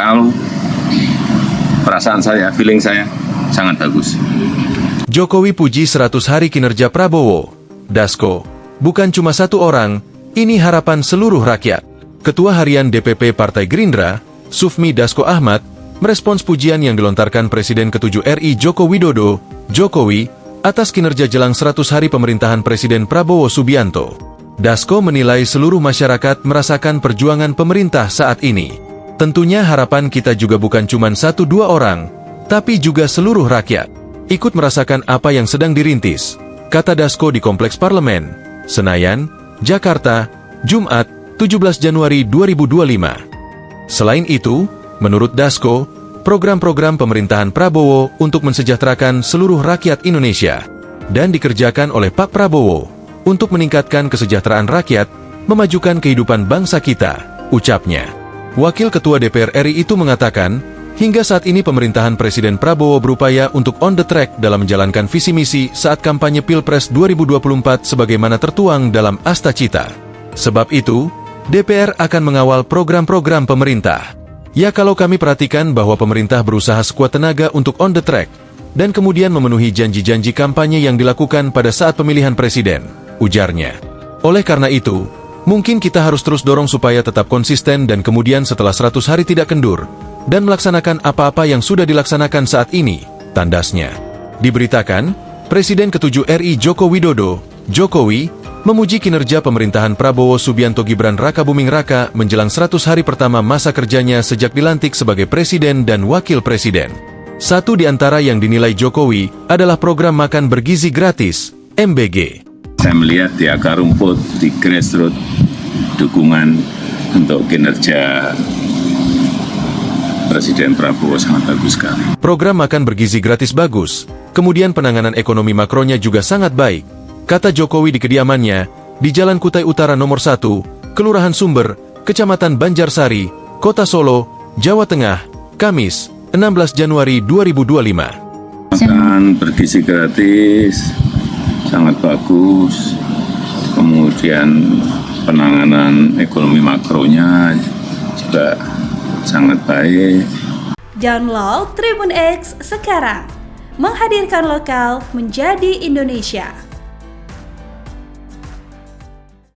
Kalau perasaan saya, feeling saya sangat bagus. Jokowi puji 100 hari kinerja Prabowo. Dasko, bukan cuma satu orang, ini harapan seluruh rakyat. Ketua Harian DPP Partai Gerindra, Sufmi Dasko Ahmad, merespons pujian yang dilontarkan Presiden ke-7 RI Joko Widodo, Jokowi, atas kinerja jelang 100 hari pemerintahan Presiden Prabowo Subianto. Dasko menilai seluruh masyarakat merasakan perjuangan pemerintah saat ini. Tentunya harapan kita juga bukan cuma 1-2 orang, tapi juga seluruh rakyat ikut merasakan apa yang sedang dirintis, kata Dasko di Kompleks Parlemen, Senayan, Jakarta, Jumat, 17 Januari 2025. Selain itu, menurut Dasko, program-program pemerintahan Prabowo untuk mensejahterakan seluruh rakyat Indonesia dan dikerjakan oleh Pak Prabowo untuk meningkatkan kesejahteraan rakyat, memajukan kehidupan bangsa kita, ucapnya. Wakil Ketua DPR RI itu mengatakan, hingga saat ini pemerintahan Presiden Prabowo berupaya untuk on the track dalam menjalankan visi misi saat kampanye Pilpres 2024 sebagaimana tertuang dalam Asta Cita. Sebab itu, DPR akan mengawal program-program pemerintah. Ya, kalau kami perhatikan bahwa pemerintah berusaha sekuat tenaga untuk on the track, dan kemudian memenuhi janji-janji kampanye yang dilakukan pada saat pemilihan presiden, ujarnya. Oleh karena itu, mungkin kita harus terus dorong supaya tetap konsisten dan kemudian setelah 100 hari tidak kendur, dan melaksanakan apa-apa yang sudah dilaksanakan saat ini, tandasnya. Diberitakan, Presiden ke-7 RI Joko Widodo, Jokowi, memuji kinerja pemerintahan Prabowo Subianto Gibran Rakabuming Raka menjelang 100 hari pertama masa kerjanya sejak dilantik sebagai Presiden dan Wakil Presiden. Satu di antara yang dinilai Jokowi adalah program makan bergizi gratis, MBG. Saya melihat di akar rumput, di grassroots, dukungan untuk kinerja Presiden Prabowo sangat bagus sekali. Program makan bergizi gratis bagus, kemudian penanganan ekonomi makronya juga sangat baik, kata Jokowi di kediamannya, di Jalan Kutai Utara nomor 1, Kelurahan Sumber, Kecamatan Banjarsari, Kota Solo, Jawa Tengah, Kamis, 16 Januari 2025. Makan bergizi gratis, sangat bagus. Kemudian penanganan ekonomi makronya juga sangat baik. Download Tribun X sekarang, menghadirkan lokal menjadi Indonesia.